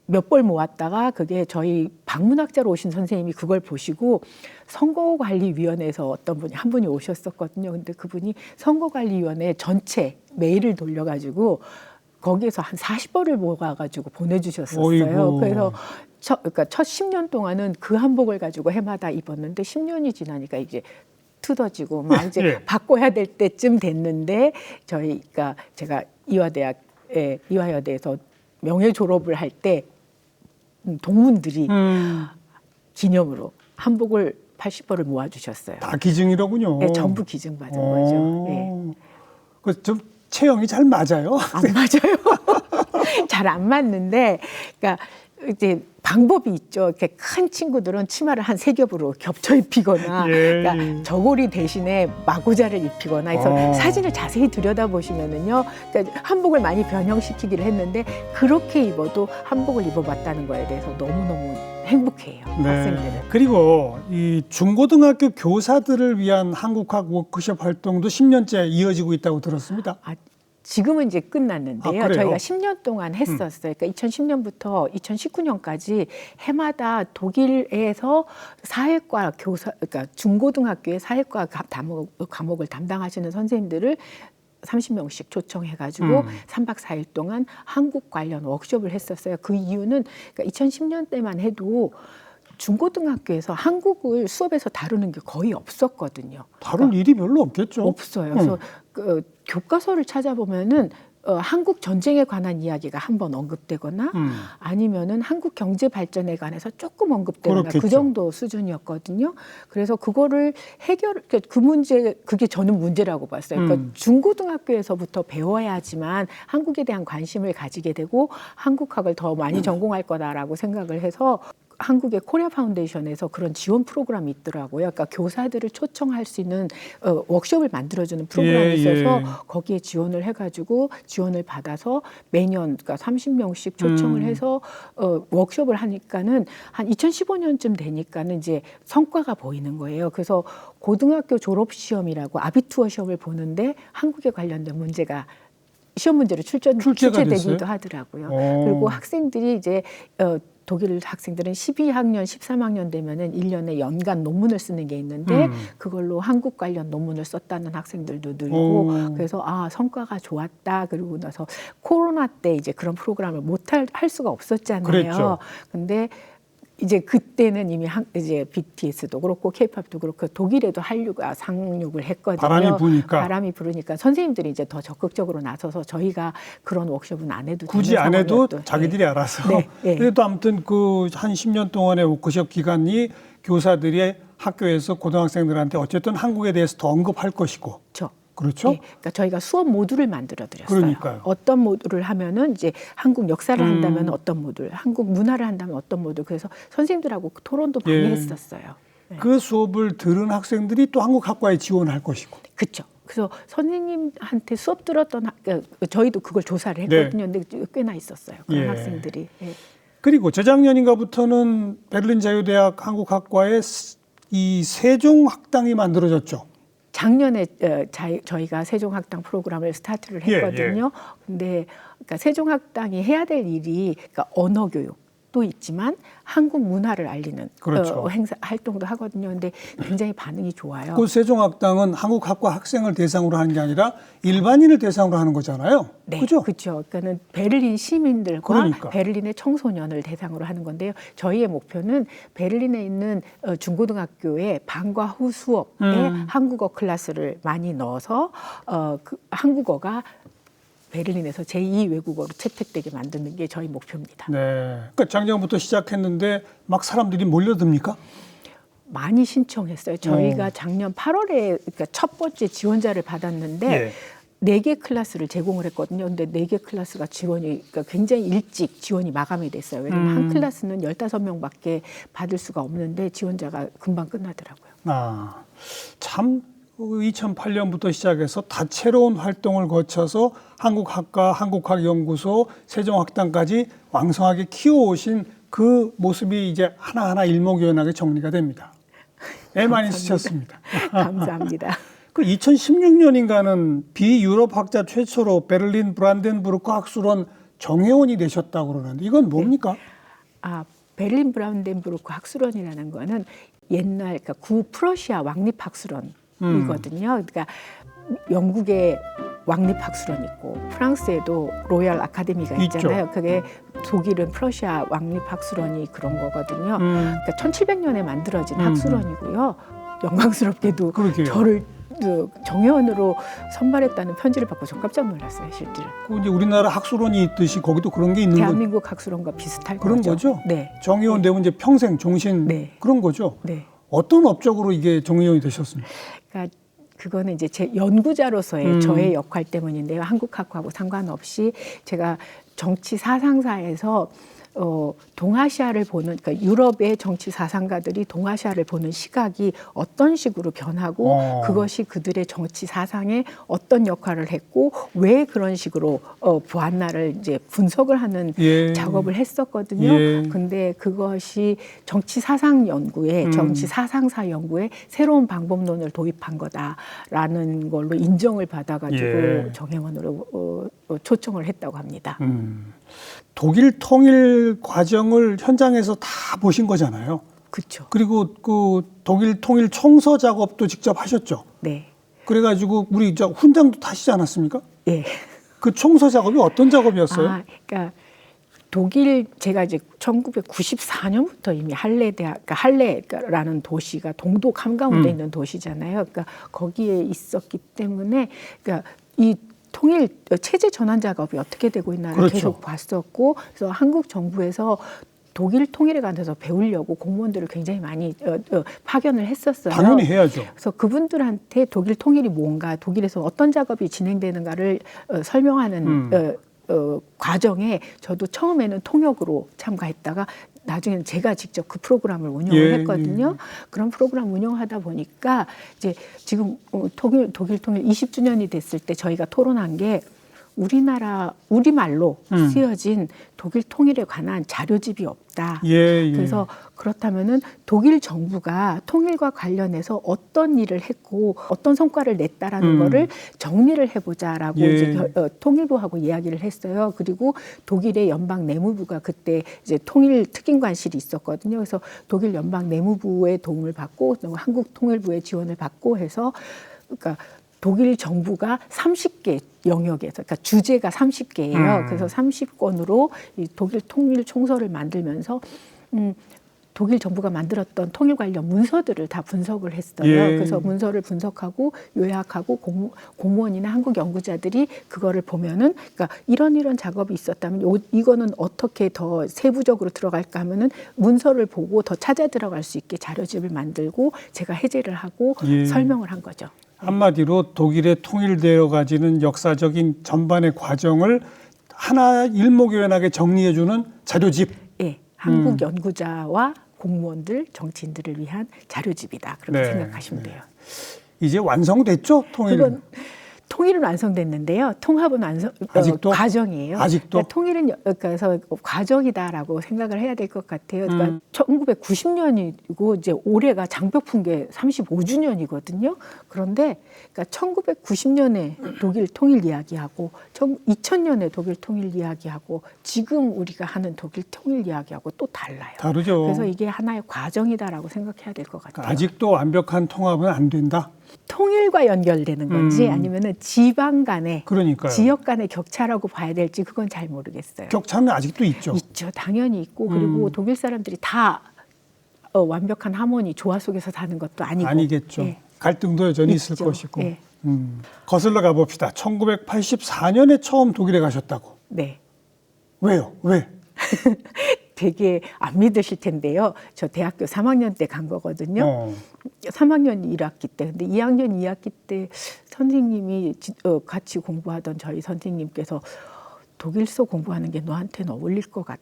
몇 벌 모았다가 그게 저희 방문학자로 오신 선생님이 그걸 보시고 선거관리위원회에서 한 분이 오셨었거든요. 근데 그분이 선거관리위원회 전체 메일을 돌려가지고 거기에서 한 40벌을 모아가지고 보내주셨었어요. 어이구. 그래서 그러니까 첫 10년 동안은 그 한복을 가지고 해마다 입었는데 10년이 지나니까 이제 뜯어지고 막 이제 바꿔야 될 때쯤 됐는데 저희가 제가 이화여대에서 명예 졸업을 할 때 동문들이 기념으로 한복을 80벌을 모아주셨어요. 다 기증이로군요. 네, 전부 기증받은 거죠. 네. 좀 체형이 잘 맞아요? 안 맞아요. 잘 안 맞는데, 그러니까 이제 방법이 있죠. 이렇게 큰 친구들은 치마를 한 3겹으로 겹쳐 입히거나, 그러니까 저고리 대신에 마구자를 입히거나 해서 사진을 자세히 들여다보시면은요, 그러니까 한복을 많이 변형시키기를 했는데 그렇게 입어도 한복을 입어봤다는 거에 대해서 너무너무 행복해요. 학생들은. 그리고 이 중고등학교 교사들을 위한 한국학 워크숍 활동도 10년째 이어지고 있다고 들었습니다. 지금은 이제 끝났는데요. 그래요? 저희가 10년 동안 했었어요. 그러니까 2010년부터 2019년까지 해마다 독일에서 사회과 교사, 그러니까 중고등학교의 사회과 과목을 담당하시는 선생님들을 30명씩 초청해가지고 3박 4일 동안 한국 관련 워크숍을 했었어요. 그 이유는 그러니까 2010년 때만 해도 중고등학교에서 한국을 수업에서 다루는 게 거의 없었거든요. 다룰 일이 별로 없겠죠. 없어요. 그래서 그 교과서를 찾아보면은 한국 전쟁에 관한 이야기가 한번 언급되거나 아니면은 한국 경제 발전에 관해서 조금 언급되거나 그렇겠죠. 그 정도 수준이었거든요. 그래서 그거를 그 문제, 그게 저는 문제라고 봤어요. 그러니까 중고등학교에서부터 배워야지만 한국에 대한 관심을 가지게 되고 한국학을 더 많이 전공할 거다라고 생각을 해서 한국의 코리아 파운데이션에서 그런 지원 프로그램이 있더라고요. 그러니까 교사들을 초청할 수 있는 워크숍을 만들어주는 프로그램이 있어서 거기에 지원을 해가지고 지원을 받아서 매년 그러니까 30명씩 초청을 해서 워크숍을 하니까는 한 2015년쯤 되니까는 이제 성과가 보이는 거예요. 그래서 고등학교 졸업 시험이라고 아비투어 시험을 보는데 한국에 관련된 문제가 시험 문제로 출제되기도 하더라고요. 그리고 학생들이 이제 독일 학생들은 12학년, 13학년 되면은 1년에 연간 논문을 쓰는 게 있는데 그걸로 한국 관련 논문을 썼다는 학생들도 늘고 그래서 성과가 좋았다. 그리고 나서 코로나 때 이제 그런 프로그램을 할 수가 없었잖아요. 그랬죠. 근데 이제 그때는 이미 이제 BTS도 그렇고 K-팝도 그렇고 독일에도 한류가 상륙을 했거든요. 바람이 부니까 선생님들이 이제 더 적극적으로 나서서 저희가 그런 워크숍은 안 해도 굳이 안 해도 자기들이 알아서. 그래도 아무튼 그 한 10년 동안의 워크숍 기간이 교사들이 학교에서 고등학생들한테 어쨌든 한국에 대해서 더 언급할 것이고. 그렇죠. 그러니까 저희가 수업 모듈을 만들어 드렸어요. 그러니까요. 어떤 모듈을 하면은 이제 한국 역사를 한다면 어떤 모듈, 한국 문화를 한다면 어떤 모듈. 그래서 선생님들하고 토론도 많이 했었어요. 그 수업을 들은 학생들이 또 한국 학과에 지원할 것이고. 그렇죠. 그래서 선생님한테 수업 들었던 저희도 그걸 조사를 했거든요. 근데 꽤나 있었어요. 그런 학생들이. 그리고 재작년인가부터는 베를린 자유대학 한국학과에 이 세종학당이 만들어졌죠. 작년에 저희가 세종학당 프로그램을 스타트를 했거든요. 근데 그러니까 세종학당이 해야 될 일이 그러니까 언어 교육도 있지만 한국 문화를 알리는 행사 활동도 하거든요. 근데 굉장히 반응이 좋아요. 그 세종학당은 한국학과 학생을 대상으로 하는 게 아니라 일반인을 대상으로 하는 거잖아요. 네, 그죠? 그렇죠. 그러니까는 베를린 시민들과 베를린의 청소년을 대상으로 하는 건데요. 저희의 목표는 베를린에 있는 중고등학교에 방과 후 수업에 한국어 클래스를 많이 넣어서 그 한국어가 베를린에서 제2 외국어로 채택되게 만드는 게 저희 목표입니다. 네, 그러니까 작년부터 시작했는데 막 사람들이 몰려듭니까? 많이 신청했어요. 저희가 작년 8월에 그러니까 첫 번째 지원자를 받았는데 4개 클래스를 제공을 했거든요. 근데 4개 클래스가 그러니까 굉장히 일찍 지원이 마감이 됐어요. 왜냐하면 한 클래스는 15명밖에 받을 수가 없는데 지원자가 금방 끝나더라고요. 참 2008년부터 시작해서 다채로운 활동을 거쳐서 한국학과, 한국학연구소, 세종학당까지 왕성하게 키워오신 그 모습이 이제 하나하나 일목요연하게 정리가 됩니다. 애 많이 쓰셨습니다. 감사합니다. 그 2016년인가는 비유럽 학자 최초로 베를린 브란덴부르크 학술원 정회원이 되셨다고 그러는데 이건 뭡니까? 베를린 브란덴부르크 학술원이라는 거는 옛날 그러니까 구프러시아 왕립학술원이거든요. 그러니까 영국의 왕립학술원 있고 프랑스에도 로열 아카데미가 있잖아요. 그게 독일은 프러시아 왕립학술원이 그런 거거든요. 그러니까 1700년에 만들어진 학술원이고요. 영광스럽게도 저를 정회원으로 선발했다는 편지를 받고 저 깜짝 놀랐어요, 실제로. 이제 우리나라 학술원이 있듯이 거기도 그런 게 있는 거죠? 대한민국 학술원과 비슷할 그런 거죠. 네. 정회원 되면 이제 평생 종신 그런 거죠? 네. 어떤 업적으로 이게 정회원이 되셨습니까? 그러니까 그거는 이제 제 연구자로서의 저의 역할 때문인데요. 한국학과하고 상관없이 제가 정치 사상사에서 동아시아를 보는 그러니까 유럽의 정치 사상가들이 동아시아를 보는 시각이 어떤 식으로 변하고 그것이 그들의 정치 사상에 어떤 역할을 했고 왜 그런 식으로 보았나를 이제 분석을 하는 작업을 했었거든요. 근데 그것이 정치 사상 연구에 정치 사상사 연구에 새로운 방법론을 도입한 거다라는 걸로 인정을 받아가지고 정회원으로 초청을 했다고 합니다. 독일 통일 과정을 현장에서 다 보신 거잖아요. 그렇죠. 그리고 그 독일 통일 청서 작업도 직접 하셨죠. 네. 그래가지고 우리 훈장도 타시지 않았습니까? 예. 그 청서 작업이 어떤 작업이었어요? 그러니까 독일 제가 이제 1994년부터 이미 할레대학, 그러니까 할레라는 도시가 동독 한가운데 있는 도시잖아요. 그러니까 거기에 있었기 때문에 그러니까 이 통일 체제 전환 작업이 어떻게 되고 있나를 그렇죠. 계속 봤었고, 그래서 한국 정부에서 독일 통일에 관해서 배우려고 공무원들을 굉장히 많이 파견을 했었어요. 당연히 해야죠. 그래서 그분들한테 독일 통일이 뭔가, 독일에서 어떤 작업이 진행되는가를 설명하는 과정에 저도 처음에는 통역으로 참가했다가 나중에는 제가 직접 그 프로그램을 운영을 했거든요. 그런 프로그램 운영하다 보니까 이제 지금 독일 통일 20주년이 됐을 때 저희가 토론한 게 우리말로 쓰여진 독일 통일에 관한 자료집이 없다. 그래서 그렇다면은 독일 정부가 통일과 관련해서 어떤 일을 했고 어떤 성과를 냈다라는 거를 정리를 해보자라고 이제 통일부하고 이야기를 했어요. 그리고 독일의 연방 내무부가 그때 이제 통일 특임관실이 있었거든요. 그래서 독일 연방 내무부의 도움을 받고 한국 통일부의 지원을 받고 해서 그러니까 독일 정부가 30개 영역에서, 그러니까 주제가 30개예요. 그래서 30권으로 이 독일 통일 총서를 만들면서 독일 정부가 만들었던 통일 관련 문서들을 다 분석을 했어요. 그래서 문서를 분석하고 요약하고 공무원이나 한국 연구자들이 그거를 보면은, 그러니까 이런 작업이 있었다면 이거는 어떻게 더 세부적으로 들어갈까 하면은 문서를 보고 더 찾아 들어갈 수 있게 자료집을 만들고 제가 해제를 하고 설명을 한 거죠. 한마디로 독일의 통일되어 가지는 역사적인 전반의 과정을 하나 일목요연하게 정리해주는 자료집. 예, 한국 연구자와 공무원들, 정치인들을 위한 자료집이다. 그렇게 생각하시면 돼요. 이제 완성됐죠? 통일. 통일은 완성됐는데요. 통합은 아직도? 과정이에요. 아직도? 그러니까 통일은 그래서 과정이다라고 생각을 해야 될 것 같아요. 그러니까 1990년이고 이제 올해가 장벽풍계 35주년이거든요. 그런데 그러니까 1990년에 독일 통일 이야기하고 2000년에 독일 통일 이야기하고 지금 우리가 하는 독일 통일 이야기하고 또 달라요. 다르죠. 그래서 이게 하나의 과정이다라고 생각해야 될 것 같아요. 아직도 완벽한 통합은 안 된다. 통일과 연결되는 건지 아니면은 지방 간의, 그러니까요. 지역 간의 격차라고 봐야 될지 그건 잘 모르겠어요. 격차는 아직도 있죠. 있죠. 당연히 있고, 그리고 독일 사람들이 다 완벽한 하모니, 조화 속에서 사는 것도 아니고. 아니겠죠. 갈등도 여전히 있을 있죠. 것이고. 거슬러 가봅시다. 1984년에 처음 독일에 가셨다고. 네. 왜요? 왜? 되게 안 믿으실 텐데요. 저 대학교 3학년 때 간 거거든요. 3학년 1학기 때. 근데 2학년 2학기 때 선생님이 같이 공부하던 저희 선생님께서 독일서 공부하는 게 너한테는 어울릴 것 같아.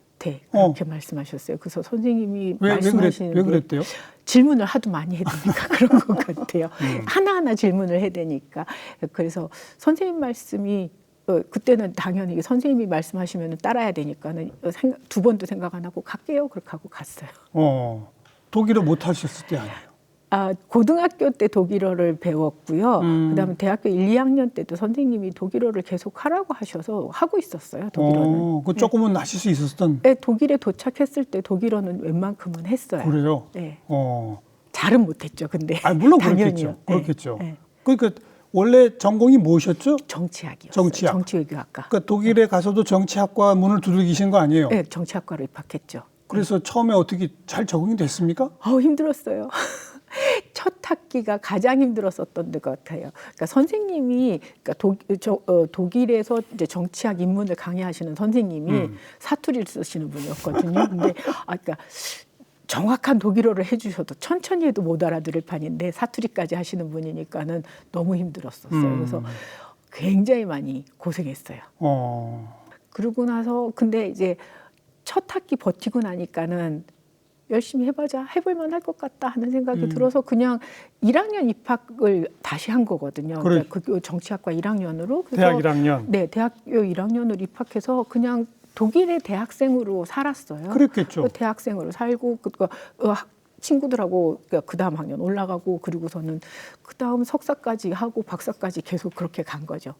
그렇게 말씀하셨어요. 그래서 선생님이 말씀하시는데 왜 그랬대요? 질문을 하도 많이 해대니까 그런 것 같아요. 하나하나 질문을 해대니까. 그래서 선생님 말씀이 그때는 당연히 선생님이 말씀하시면 따라야 되니까는 두 번도 생각 안 하고 갈게요. 그렇게 하고 갔어요. 독일어 못 하셨을 때 아니에요? 고등학교 때 독일어를 배웠고요. 그다음에 대학교 1, 2학년 때도 선생님이 독일어를 계속 하라고 하셔서 하고 있었어요. 독일어는. 그 조금은 하실 수 있었던. 네, 독일에 도착했을 때 독일어는 웬만큼은 했어요. 그래요? 네. 잘은 못했죠. 근데 물론 당연히요. 그렇겠죠. 네. 그러니까 원래 전공이 무엇이었죠? 정치학이었어요. 정치학. 정치외교학과. 그러니까 독일에 가서도 정치학과 문을 두들기신 거 아니에요? 네, 정치학과로 입학했죠. 그래서 처음에 어떻게 잘 적응이 됐습니까? 힘들었어요. 첫 학기가 가장 힘들었었던 것 같아요. 그러니까 선생님이, 그러니까 독일에서 이제 정치학 입문을 강의하시는 선생님이 사투리를 쓰시는 분이었거든요. 근데 그러니까 정확한 독일어를 해주셔도 천천히 해도 못 알아들을 판인데 사투리까지 하시는 분이니까는 너무 힘들었었어요. 그래서 굉장히 많이 고생했어요. 그러고 나서 근데 이제 첫 학기 버티고 나니까는 열심히 해보자, 해볼만 할 것 같다 하는 생각이 들어서 그냥 1학년 입학을 다시 한 거거든요. 그러니까 그 정치학과 1학년으로. 대학 1학년. 네, 대학교 1학년으로 입학해서 그냥 독일의 대학생으로 살았어요. 그랬겠죠. 대학생으로 살고 친구들하고 그 다음 학년 올라가고 그리고서는 그 다음 석사까지 하고 박사까지 계속 그렇게 간 거죠.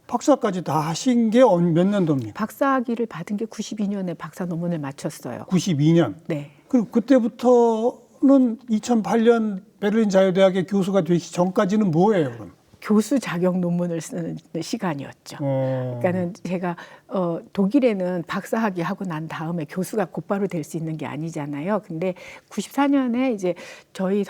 박사까지 다 하신 게 몇 년도입니까? 박사학위를 받은 게 92년에 박사 논문을 마쳤어요. 92년. 네. 그리고 그때부터는 2008년 베를린 자유대학의 교수가 되기 전까지는 뭐예요, 그럼? 교수 자격 논문을 쓰는 시간이었죠. 그러니까는 제가 독일에는 박사학위 하고 난 다음에 교수가 곧바로 될 수 있는 게 아니잖아요. 근데 94년에 이제 저희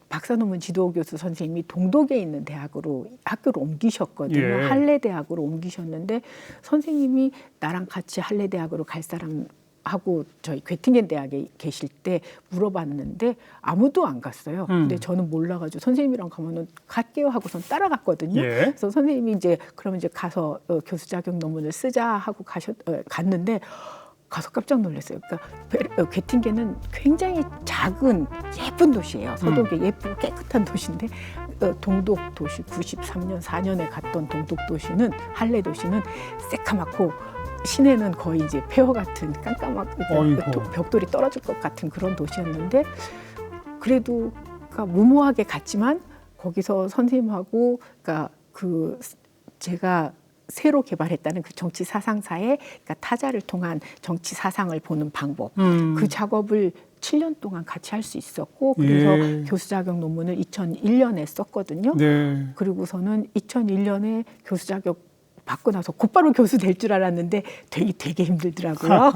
박사 논문 지도 교수 선생님이 동독에 있는 대학으로 학교를 옮기셨거든요. 예. 할레 대학으로 옮기셨는데 선생님이 나랑 같이 할레 대학으로 갈 사람 하고 저희 괴팅겐 대학에 계실 때 물어봤는데 아무도 안 갔어요. 근데 저는 몰라가지고 선생님이랑 가면은 갈게요 하고선 따라갔거든요. 예. 그래서 선생님이 이제 그러면 이제 가서 교수 자격 논문을 쓰자 하고 갔는데 가서 깜짝 놀랐어요. 그러니까 괴팅겐은 굉장히 작은 예쁜 도시예요. 서독의 예쁘고 깨끗한 도시인데 동독 도시 93년 4년에 갔던 동독 도시는 할레 도시는 새카맣고 시내는 거의 이제 폐허 같은 깜깜하고 벽돌이 떨어질 것 같은 그런 도시였는데 그래도 그러니까 무모하게 갔지만 거기서 선생님하고 그러니까 제가 새로 개발했다는 그 정치 사상사에 그러니까 타자를 통한 정치 사상을 보는 방법 그 작업을 7년 동안 같이 할 수 있었고 그래서 교수 자격 논문을 2001년에 썼거든요. 네. 그리고서는 2001년에 교수 자격 받고 나서 곧바로 교수 될 줄 알았는데 되게 힘들더라고요.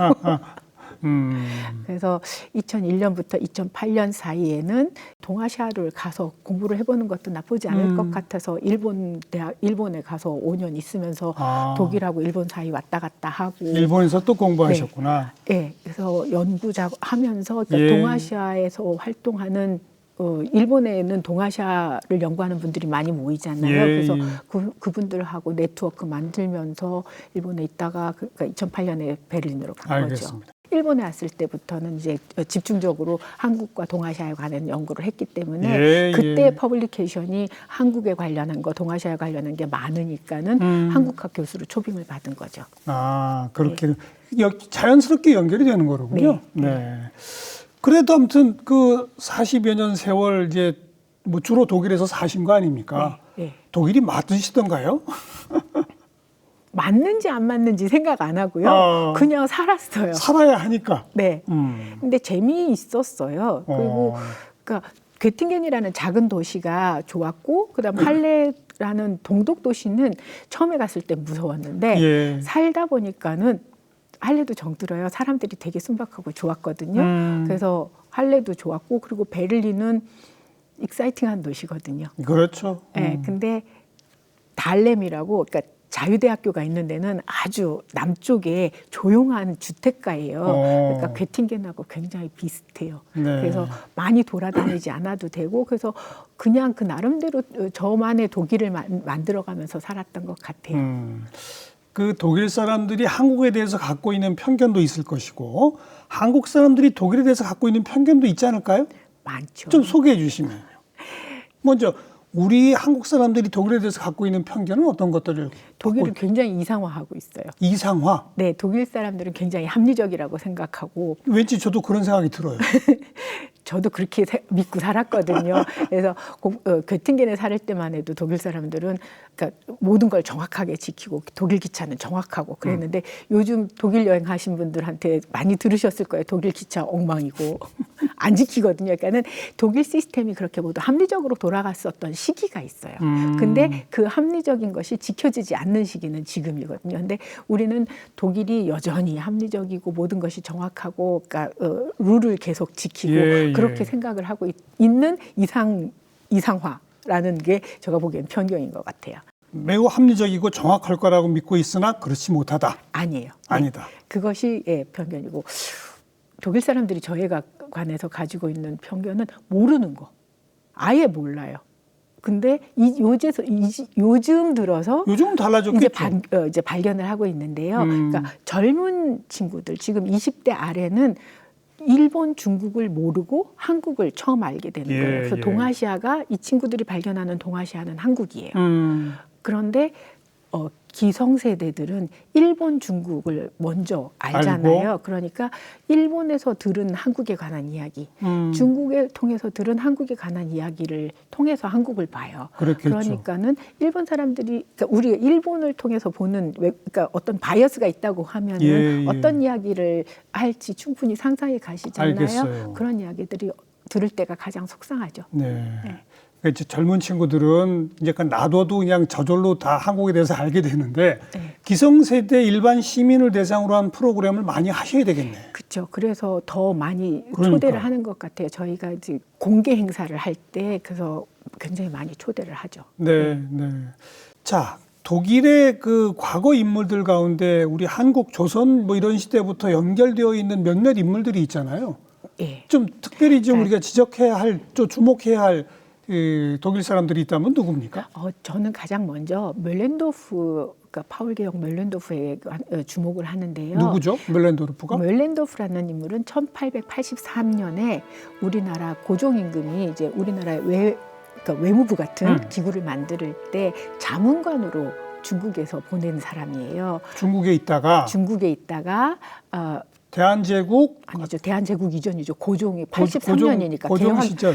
그래서 2001년부터 2008년 사이에는 동아시아를 가서 공부를 해보는 것도 나쁘지 않을 것 같아서 일본에 가서 5년 있으면서 독일하고 일본 사이 왔다 갔다 하고 일본에서 또 공부하셨구나. 네, 그래서 연구하면서 그러니까 동아시아에서 활동하는 일본에는 동아시아를 연구하는 분들이 많이 모이잖아요. 그래서 그분들하고 네트워크 만들면서 일본에 있다가 그러니까 2008년에 베를린으로 간 거죠. 일본에 왔을 때부터는 이제 집중적으로 한국과 동아시아에 관한 연구를 했기 때문에 그때 퍼블리케이션이 한국에 관련한 거, 동아시아에 관련한 게 많으니까는 한국학 교수로 초빙을 받은 거죠. 아, 그렇게 자연스럽게 연결이 되는 거로군요. 네. 그래도 아무튼 그 40여 년 세월 이제 뭐 주로 독일에서 사신 거 아닙니까? 독일이 맞으시던가요? 맞는지 안 맞는지 생각 안 하고요. 그냥 살았어요. 살아야 하니까. 네. 근데 재미있었어요. 그리고 그러니까 괴팅겐이라는 작은 도시가 좋았고 그다음 할레라는 동독 도시는 처음에 갔을 때 무서웠는데 살다 보니까는 할레도 정들어요. 사람들이 되게 순박하고 좋았거든요. 그래서 할레도 좋았고 그리고 베를린은 익사이팅한 도시거든요. 그렇죠. 네, 근데 달렘이라고 그러니까 자유대학교가 있는 데는 아주 남쪽에 조용한 주택가예요. 그러니까 괴팅겐하고 굉장히 비슷해요. 그래서 많이 돌아다니지 않아도 되고 그래서 그냥 그 나름대로 저만의 독일을 만들어가면서 살았던 것 같아요. 그 독일 사람들이 한국에 대해서 갖고 있는 편견도 있을 것이고 한국 사람들이 독일에 대해서 갖고 있는 편견도 있지 않을까요? 많죠. 좀 소개해 주시면요. 먼저 우리 한국 사람들이 독일에 대해서 갖고 있는 편견은 어떤 것들을? 독일을 굉장히 이상화하고 있어요. 이상화? 네, 독일 사람들은 굉장히 합리적이라고 생각하고. 왠지 저도 그런 생각이 들어요. 저도 그렇게 믿고 살았거든요. 그래서 괴팅겐에 살 때만 해도 독일 사람들은 그러니까 모든 걸 정확하게 지키고 독일 기차는 정확하고 그랬는데 요즘 독일 여행하신 분들한테 많이 들으셨을 거예요. 독일 기차 엉망이고 안 지키거든요. 그러니까는 독일 시스템이 그렇게 모두 합리적으로 돌아갔었던 시기가 있어요. 근데 그 합리적인 것이 지켜지지 않는 시기는 지금이거든요. 근데 우리는 독일이 여전히 합리적이고 모든 것이 정확하고 그러니까 룰을 계속 지키고 그렇게 생각을 하고 있는 이상화라는 게 제가 보기엔 편견인 것 같아요. 매우 합리적이고 정확할 거라고 믿고 있으나 그렇지 못하다. 아니에요. 아니다. 네. 그것이 편견이고 독일 사람들이 저에 관해서 가지고 있는 편견은 모르는 거. 아예 몰라요. 근데 요즘 들어서 요즘은 달라졌겠죠. 이제 발견을 하고 있는데요. 그러니까 젊은 친구들 지금 20대 아래는 일본, 중국을 모르고 한국을 처음 알게 되는 거예요. 그래서 동아시아가 이 친구들이 발견하는 동아시아는 한국이에요. 그런데 기성세대들은 일본, 중국을 먼저 알잖아요. 그러니까 일본에서 들은 한국에 관한 이야기, 중국을 통해서 들은 한국에 관한 이야기를 통해서 한국을 봐요. 그렇겠죠. 그러니까는 일본 사람들이 그러니까 우리가 일본을 통해서 보는 그러니까 어떤 바이어스가 있다고 하면은 어떤 이야기를 할지 충분히 상상이 가시잖아요. 알겠어요. 그런 이야기들이 들을 때가 가장 속상하죠. 네. 이제 젊은 친구들은 이제 약간 놔둬도 그냥 저절로 다 한국에 대해서 알게 되는데 네. 기성세대 일반 시민을 대상으로 한 프로그램을 많이 하셔야 되겠네. 그렇죠. 그래서 더 많이 그러니까. 초대를 하는 것 같아요. 저희가 이제 공개 행사를 할 때 그래서 굉장히 많이 초대를 하죠. 네, 네. 자, 독일의 그 과거 인물들 가운데 우리 한국, 조선 뭐 이런 시대부터 연결되어 있는 몇몇 인물들이 있잖아요. 예. 좀 특별히 좀 네. 우리가 지적해야 할, 좀 주목해야 할 독일 사람들이 있다면 누굽니까? 저는 가장 먼저 멜렌도프, 그러니까 파울 게org 멜렌도프에 주목을 하는데요. 누구죠? 멜렌도르프가? 멜렌도프라는 인물은 1883년에 우리나라 고종임금이 이제 우리나라의 그러니까 외무부 같은 기구를 만들 때 자문관으로 중국에서 보낸 사람이에요. 중국에 있다가 중국에 있다가 대한제국 아니죠. 대한제국 이전이죠. 고종이 83년이니까 고종 시절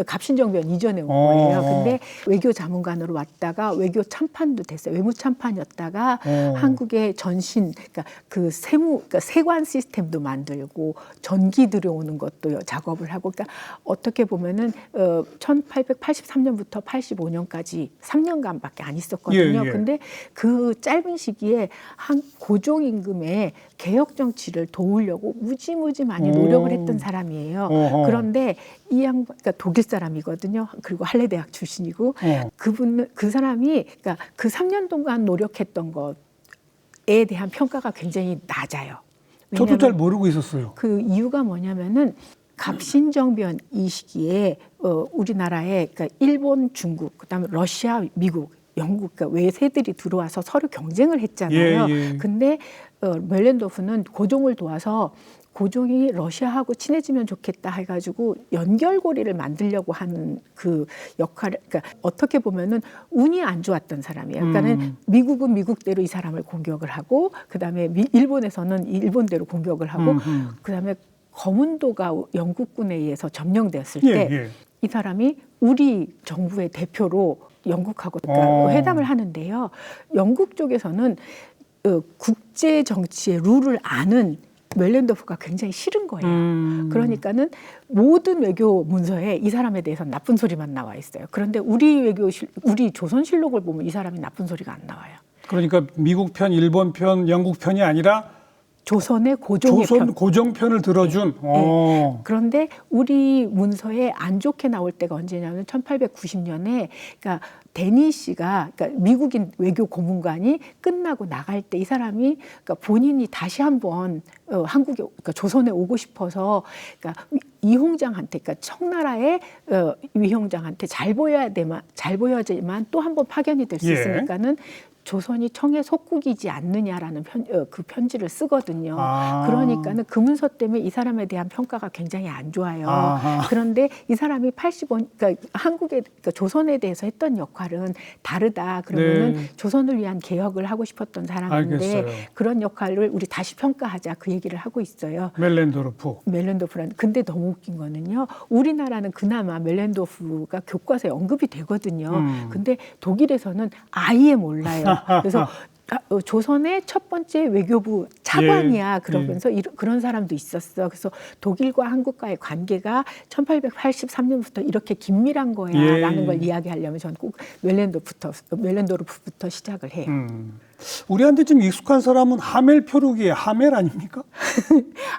갑신정변 이전에 온 거예요. 근데 외교 자문관으로 왔다가 외교 참판도 됐어요. 외무 참판이었다가 한국의 전신, 그러니까 그 그러니까 세관 시스템도 만들고 전기 들여오는 것도 작업을 하고, 그러니까 어떻게 보면은 1883년부터 85년까지 3년간밖에 안 있었거든요. 예. 근데 그 짧은 시기에 고종 임금의 개혁 정치를 도우려고 무지무지 많이 노력을 했던 사람이에요. 그런데 이 양반, 그러니까 독일 사람이거든요. 그리고 할레대학 출신이고 그 사람이 그러니까 그 3년 동안 노력했던 것에 대한 평가가 굉장히 낮아요. 저도 잘 모르고 있었어요. 그 이유가 뭐냐면은 갑신정변 이 시기에 우리나라에 그러니까 일본, 중국, 그다음에 러시아, 미국, 영국, 그러니까 외세들이 들어와서 서로 경쟁을 했잖아요. 예. 근데 멜렌도프는 고종을 도와서 고종이 러시아하고 친해지면 좋겠다 해가지고 연결고리를 만들려고 하는 그 역할을, 그러니까 어떻게 보면은 운이 안 좋았던 사람이에요. 그러니까는 미국은 미국대로 이 사람을 공격을 하고, 그 다음에 일본에서는 일본대로 공격을 하고, 그 다음에 거문도가 영국군에 의해서 점령되었을 때 이 사람이 우리 정부의 대표로 영국하고 그러니까 회담을 하는데요. 영국 쪽에서는 국제 정치의 룰을 아는 멜렌도프가 굉장히 싫은 거예요. 그러니까는 모든 외교 문서에 이 사람에 대해서 나쁜 소리만 나와 있어요. 그런데 우리 조선실록을 보면 이 사람이 나쁜 소리가 안 나와요. 그러니까 미국 편, 일본 편, 영국 편이 아니라 조선의 고종의 편. 고종 편을 들어준. 네. 그런데 우리 문서에 안 좋게 나올 때가 언제냐면 1890년에 그러니까 데니시가, 그러니까 미국인 외교 고문관이 끝나고 나갈 때 이 사람이 그러니까 본인이 다시 한번 한국에, 그러니까 조선에 오고 싶어서, 그러니까 이홍장한테, 그러니까 청나라의 위홍장한테 잘 보여야지만 또 한 번 파견이 될 수 있으니까는 조선이 청의 속국이지 않느냐라는 그 편지를 쓰거든요. 그러니까는 그 문서 때문에 이 사람에 대한 평가가 굉장히 안 좋아요. 그런데 이 사람이 그러니까 그러니까 조선에 대해서 했던 역할은 다르다. 그러면은 조선을 위한 개혁을 하고 싶었던 사람인데 알겠어요. 그런 역할을 우리 다시 평가하자, 그 얘기를 하고 있어요. 멜렌도르프라는. 근데 너무 웃긴 거는요. 우리나라는 그나마 멜렌도프가 교과서에 언급이 되거든요. 근데 독일에서는 아예 몰라요. 그래서 조선의 첫 번째 외교부 차관이야. 그러면서 그런 사람도 있었어. 그래서 독일과 한국과의 관계가 1883년부터 이렇게 긴밀한 거야라는 걸 이야기하려면 저는 꼭 멜렌도르프부터 시작을 해요. 우리한테 좀 익숙한 사람은 하멜 표류기의 하멜 아닙니까?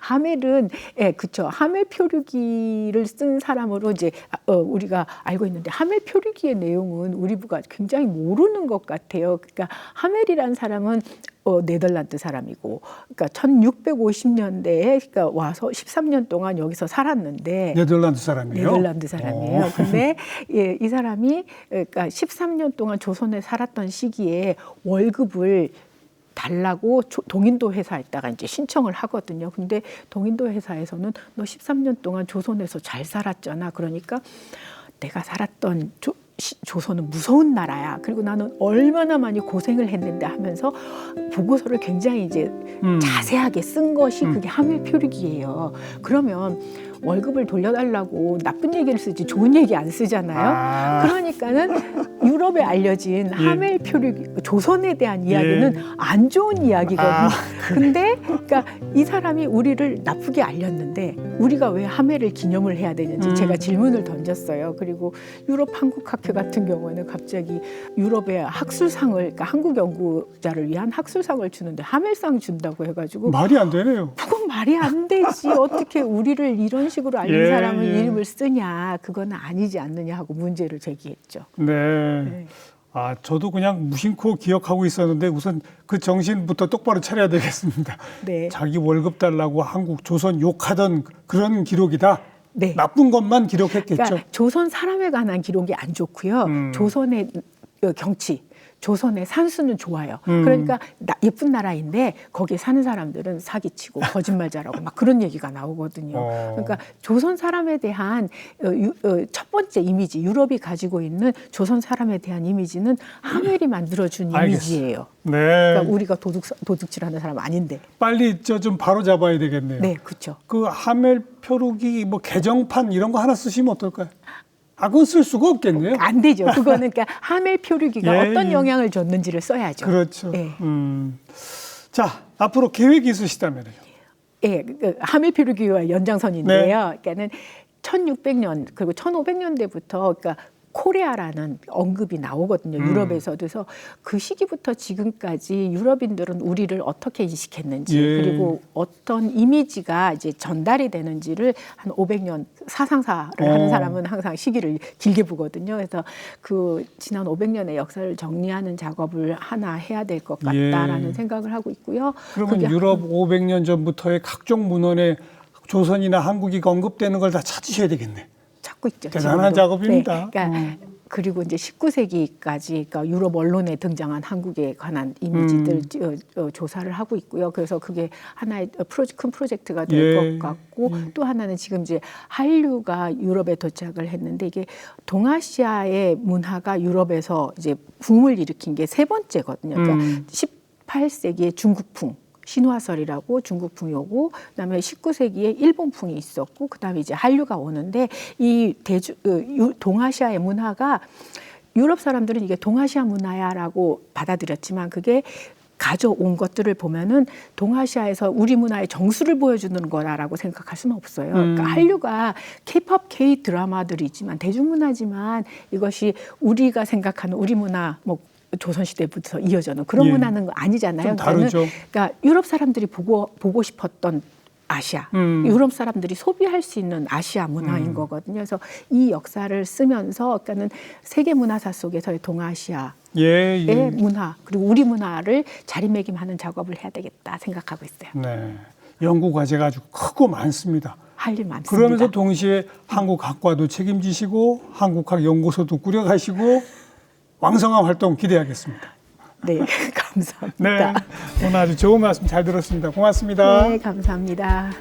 하멜은 그렇죠. 하멜 표류기를 쓴 사람으로 이제 우리가 알고 있는데, 하멜 표류기의 내용은 우리 부가 굉장히 모르는 것 같아요. 그러니까 하멜이라는 사람은 네덜란드 사람이고, 그러니까 1650년대에 그러니까 와서 13년 동안 여기서 살았는데, 네덜란드 사람이에요. 근데 이 사람이 그러니까 13년 동안 조선에 살았던 시기에 월급을 달라고 동인도 회사에다가 이제 신청을 하거든요. 근데 동인도 회사에서는 너 13년 동안 조선에서 잘 살았잖아. 그러니까 내가 살았던 조선은 무서운 나라야. 그리고 나는 얼마나 많이 고생을 했는데 하면서 보고서를 굉장히 이제 자세하게 쓴 것이 그게 하멜 표류기예요. 그러면 월급을 돌려달라고 나쁜 얘기를 쓰지 좋은 얘기 안 쓰잖아요. 그러니까는 유럽에 알려진 하멜 표류 조선에 대한 이야기는 안 좋은 이야기거든요. 근데 그러니까 이 사람이 우리를 나쁘게 알렸는데 우리가 왜 하멜을 기념을 해야 되는지 제가 질문을 던졌어요. 그리고 유럽 한국학회 같은 경우에는 갑자기 유럽의 학술상을, 그러니까 한국 연구자를 위한 학술상을 주는데 하멜상 준다고 해가지고 말이 안 되네요. 그건 말이 안 되지. 어떻게 우리를 이런 식으로 알린 사람은 이름을 쓰냐. 그건 아니지 않느냐 하고 문제를 제기했죠. 네. 아, 저도 그냥 무심코 기억하고 있었는데 우선 그 정신부터 똑바로 차려야 되겠습니다. 네. 자기 월급 달라고 한국 조선 욕하던 그런 기록이다. 네. 나쁜 것만 기록했겠죠. 그러니까 조선 사람에 관한 기록이 안 좋고요. 조선의 경치, 조선의 산수는 좋아요. 그러니까 예쁜 나라인데 거기에 사는 사람들은 사기치고 거짓말 잘하고 막 그런 얘기가 나오거든요. 그러니까 조선 사람에 대한 첫 번째 이미지, 유럽이 가지고 있는 조선 사람에 대한 이미지는 하멜이 만들어준 이미지예요. 네. 그러니까 우리가 도둑질하는 사람 아닌데. 빨리 저 좀 바로 잡아야 되겠네요. 네, 그렇죠. 그 하멜 표류기 뭐 개정판 이런 거 하나 쓰시면 어떨까요? 아, 그건 쓸 수가 없겠네요. 안 되죠. 그거는 그러니까 하멜 표류기가 어떤 영향을 줬는지를 써야죠. 그렇죠. 예. 자, 앞으로 계획이 있으시다면요. 예, 그 하멜 표류기와 연장선인데요. 그러니까는 1600년 그리고 1500년대부터 그러니까 코레아라는 언급이 나오거든요. 유럽에서도. 그래서 그 시기부터 지금까지 유럽인들은 우리를 어떻게 인식했는지 그리고 어떤 이미지가 이제 전달이 되는지를 한 500년 사상사를 하는 사람은 항상 시기를 길게 보거든요. 그래서 그 지난 500년의 역사를 정리하는 작업을 하나 해야 될 것 같다라는 생각을 하고 있고요. 그러면 유럽 500년 전부터의 각종 문헌에 조선이나 한국이 언급되는 걸 다 찾으셔야 되겠네. 찾고 있죠. 대단한 지금도. 작업입니다. 네, 그러니까 그리고 이제 19세기까지 그러니까 유럽 언론에 등장한 한국에 관한 이미지들 조사를 하고 있고요. 그래서 그게 하나의 큰 프로젝트가 될 것 같고 또 하나는 지금 이제 한류가 유럽에 도착을 했는데 이게 동아시아의 문화가 유럽에서 이제 붐을 일으킨 게 세 번째거든요. 그러니까 18세기의 중국풍. 신화설이라고 중국풍이 오고 그다음에 19세기에 일본풍이 있었고 그다음에 이제 한류가 오는데 이 동아시아의 문화가 유럽 사람들은 이게 동아시아 문화야라고 받아들였지만 그게 가져온 것들을 보면은 동아시아에서 우리 문화의 정수를 보여주는 거라고 생각할 수는 없어요. 그러니까 한류가 K-팝, K 드라마들이 있지만 대중문화지만 이것이 우리가 생각하는 우리 문화 뭐 조선시대부터 이어져는 그런 문화는 아니잖아요. 좀 다르죠. 그러니까 유럽 사람들이 보고 싶었던 아시아, 유럽 사람들이 소비할 수 있는 아시아 문화인 거거든요. 그래서 이 역사를 쓰면서 그러니까는 세계 문화사 속에서의 동아시아의 문화 그리고 우리 문화를 자리매김하는 작업을 해야 되겠다 생각하고 있어요. 네, 연구 과제가 아주 크고 많습니다. 할 일 많습니다. 그러면서 동시에 한국학과도 책임지시고 한국학 연구소도 꾸려가시고 왕성한 활동 기대하겠습니다. 네, 감사합니다. 네, 오늘 아주 좋은 말씀 잘 들었습니다. 고맙습니다. 네, 감사합니다.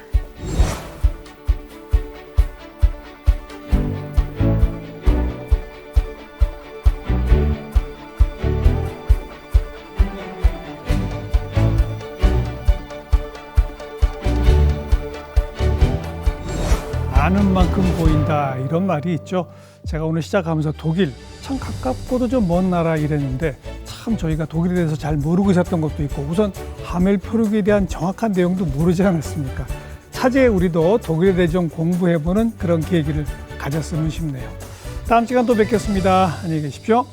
아는 만큼 보인다 이런 말이 있죠. 제가 오늘 시작하면서 독일 참 가깝고도 좀 먼 나라 이랬는데 참 저희가 독일에 대해서 잘 모르고 있었던 것도 있고 우선 하멜 표류기에 대한 정확한 내용도 모르지 않았습니까? 차제에 우리도 독일에 대해 좀 공부해보는 그런 계기를 가졌으면 싶네요. 다음 시간 또 뵙겠습니다. 안녕히 계십시오.